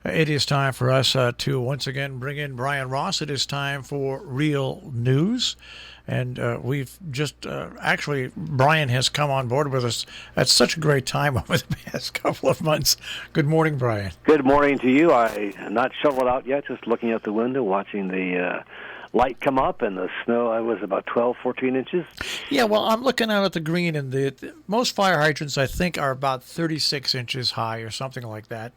It is time for us to once again bring in Brian Ross. It is time for Real News. And we've just actually, Brian has come on board with us at such a great time over the past couple of months. Good morning, Brian. Good morning to you. I'm not shoveled out yet, just looking out the window, watching the light come up, and the snow, I was about 12, 14 inches. Yeah, well, I'm looking out at the green, and most fire hydrants, I think, are about 36 inches high or something like that.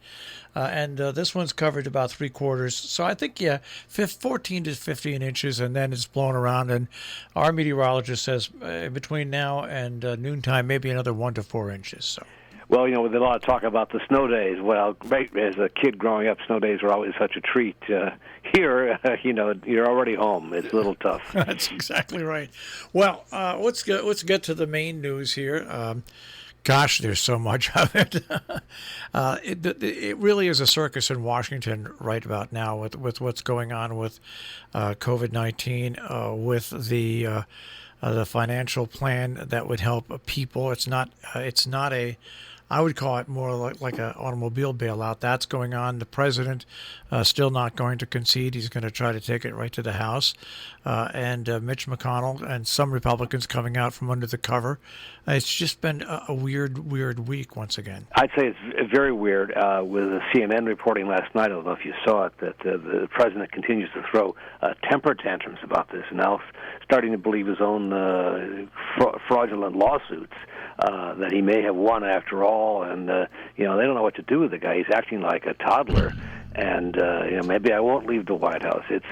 And this one's covered about 3/4. So I think, 14 to 15 inches, and then it's blown around. And our meteorologist says between now and noontime, maybe another 1 to 4 inches. So. Well, there's a lot of talk about the snow days. Well, as a kid growing up, snow days were always such a treat. Here, you're already home. It's a little tough. That's exactly right. Well, let's get to the main news here. Gosh, there's so much of it. It really is a circus in Washington right about now with what's going on with COVID-19, with the financial plan that would help people. It's not a, I would call it more like an automobile bailout. That's going on. The president still not going to concede. He's going to try to take it right to the House. And Mitch McConnell and some Republicans coming out from under the cover. It's just been a weird week once again. I'd say it's very weird. With the CNN reporting last night, I don't know if you saw it, that the president continues to throw temper tantrums about this, and now starting to believe his own fraudulent lawsuits. That he may have won after all, and they don't know what to do with the guy. He's acting like a toddler, and maybe I won't leave the White House. It's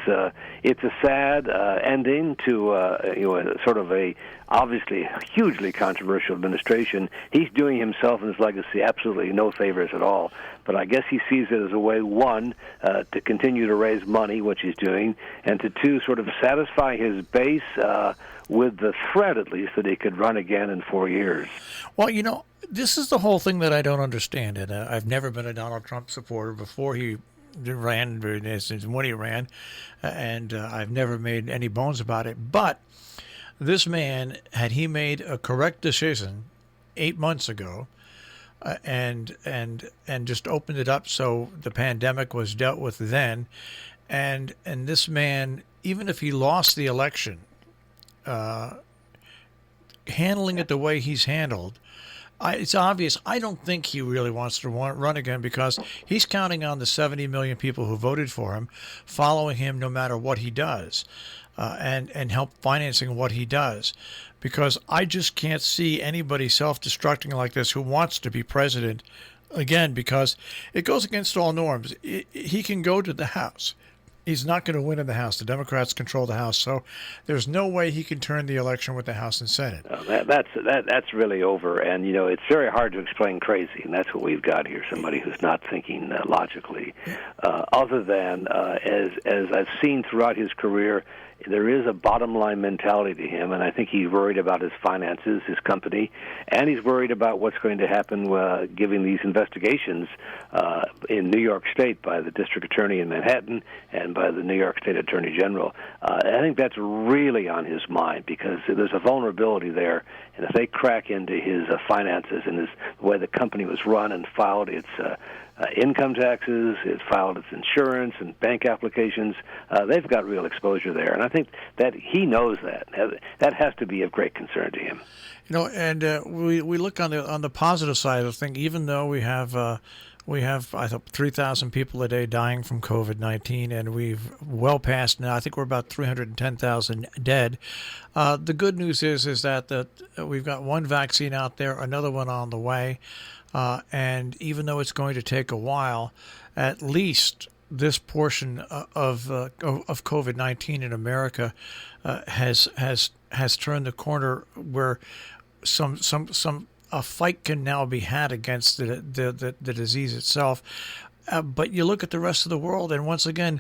a sad ending to sort of a obviously hugely controversial administration. He's doing himself and his legacy absolutely no favors at all. But I guess he sees it as a way, one, to continue to raise money, which he's doing, and to two, sort of satisfy his base with the threat, at least, that he could run again in 4 years. Well, this is the whole thing that I don't understand. And I've never been a Donald Trump supporter before he ran, when he ran, and I've never made any bones about it. But this man, had he made a correct decision 8 months ago, and just opened it up so the pandemic was dealt with then, and this man, even if he lost the election, handling it the way he's handled, it's obvious. I don't think he really wants to run again, because he's counting on the 70 million people who voted for him, following him no matter what he does, and help financing what he does. Because I just can't see anybody self-destructing like this who wants to be president again, because it goes against all norms. He can go to the House. He's not going to win in the House. The Democrats control the House, so there's no way he can turn the election with the House and Senate. That's really over, and it's very hard to explain crazy, and that's what we've got here: somebody who's not thinking logically. Other than as I've seen throughout his career, there is a bottom line mentality to him, and I think he's worried about his finances, his company, and he's worried about what's going to happen given these investigations in New York State by the district attorney in Manhattan and by the New York State Attorney General. I think that's really on his mind, because there's a vulnerability there, and if they crack into his finances and the way the company was run and filed its income taxes, it filed its insurance and bank applications, they've got real exposure there. And I think that he knows that. That has to be of great concern to him. And we look on the positive side of the thing. Even though we have I think 3,000 people a day dying from COVID-19, and we've well passed now. I think we're about 310,000 dead. The good news is that we've got one vaccine out there, another one on the way. And even though it's going to take a while, at least this portion of COVID-19 in America has turned the corner, where a fight can now be had against the disease itself. But you look at the rest of the world, and once again,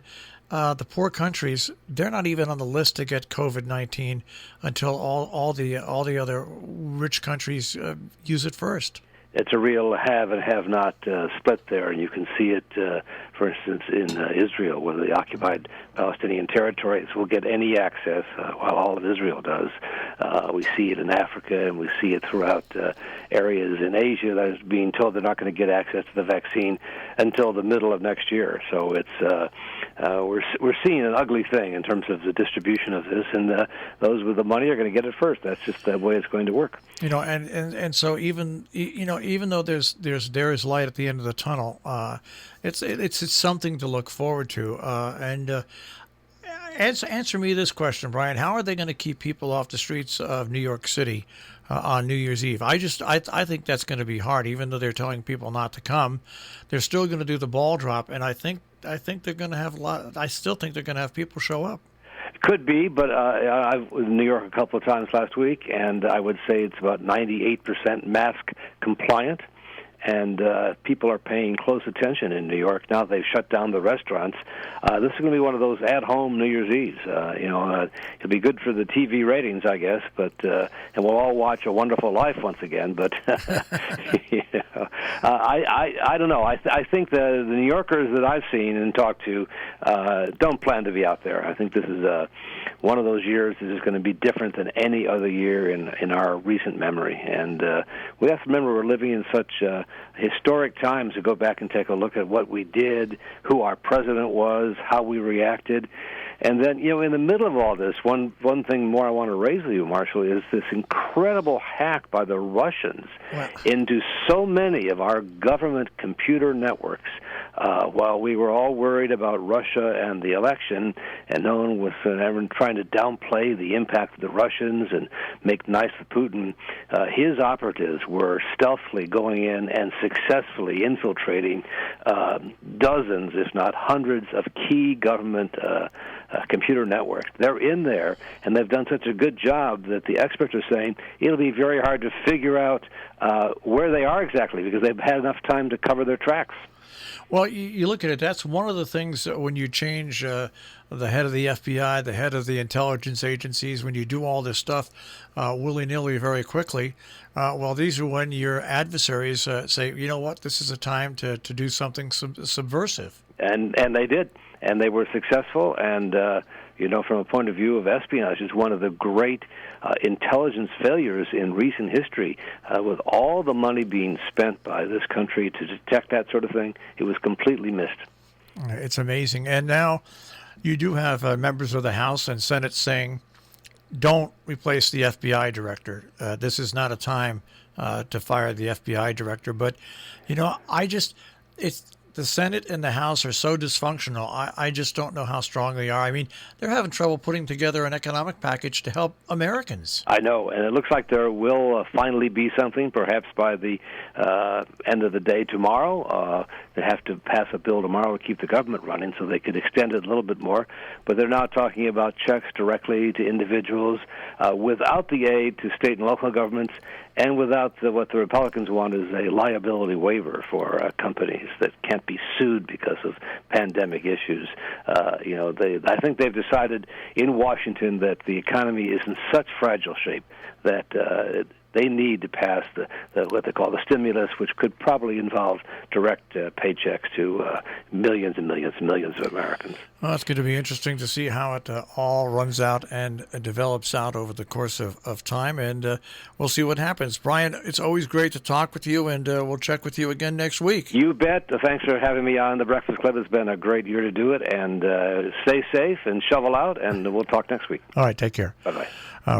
the poor countries, they're not even on the list to get COVID-19 until all the other rich countries use it first. It's a real have and have not split there, and you can see it for instance, in Israel, where the occupied Palestinian territories will get any access, while all of Israel does. We see it in Africa, and we see it throughout areas in Asia that is being told they're not going to get access to the vaccine until the middle of next year. So it's we're seeing an ugly thing in terms of the distribution of this, and those with the money are going to get it first. That's just the way it's going to work. And so even though there is light at the end of the tunnel, it's something to look forward to. Answer me this question, Brian: how are they going to keep people off the streets of New York City on New Year's Eve? I think that's going to be hard. Even though they're telling people not to come, they're still going to do the ball drop, and I think they're going to have a lot. I still think they're going to have people show up. Could be, but I was in New York a couple of times last week, and I would say it's about 98% mask compliant. And people are paying close attention in New York now. They've shut down the restaurants. This is going to be one of those at-home New Year's Eves. It'll be good for the TV ratings, I guess. But and we'll all watch A Wonderful Life once again. But I don't know. I think the New Yorkers that I've seen and talked to don't plan to be out there. I think this is one of those years that is going to be different than any other year in our recent memory. And we have to remember we're living in such historic times to go back and take a look at what we did, who our president was, how we reacted. And then, in the middle of all this, one thing more I want to raise with you, Marshall, is this incredible hack by the Russians into so many of our government computer networks. While we were all worried about Russia and the election, and no one was ever trying to downplay the impact of the Russians and make nice with Putin, his operatives were stealthily going in and successfully infiltrating dozens, if not hundreds, of key government computer networks. They're in there, and they've done such a good job that the experts are saying it'll be very hard to figure out where they are exactly because they've had enough time to cover their tracks. Well, you look at it, that's one of the things when you change the head of the FBI, the head of the intelligence agencies, when you do all this stuff willy-nilly very quickly, these are when your adversaries say, you know what, this is a time to do something subversive. And they did, and they were successful, and from a point of view of espionage, it's one of the great intelligence failures in recent history. With all the money being spent by this country to detect that sort of thing, it was completely missed. It's amazing. And now you do have members of the House and Senate saying, don't replace the FBI director. This is not a time to fire the FBI director. But, the Senate and the House are so dysfunctional. I just don't know how strong they are. I mean, they're having trouble putting together an economic package to help Americans. I know, and it looks like there will finally be something, perhaps by the end of the day tomorrow. They have to pass a bill tomorrow to keep the government running so they could extend it a little bit more. But they're now talking about checks directly to individuals without the aid to state and local governments, and without what the Republicans want is a liability waiver for companies that can't be sued because of pandemic issues. I think they've decided in Washington that the economy is in such fragile shape that they need to pass what they call the stimulus, which could probably involve direct paychecks to millions and millions and millions of Americans. Well, it's going to be interesting to see how it all runs out and develops out over the course of time, and we'll see what happens. Brian, it's always great to talk with you, and we'll check with you again next week. You bet. Thanks for having me on The Breakfast Club. It's been a great year to do it, and stay safe and shovel out, and we'll talk next week. All right, take care. Bye-bye.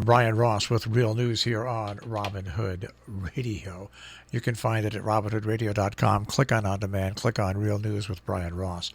Brian Ross with Real News here on Robin Hood Radio. You can find it at robinhoodradio.com. Click on demand, click on Real News with Brian Ross.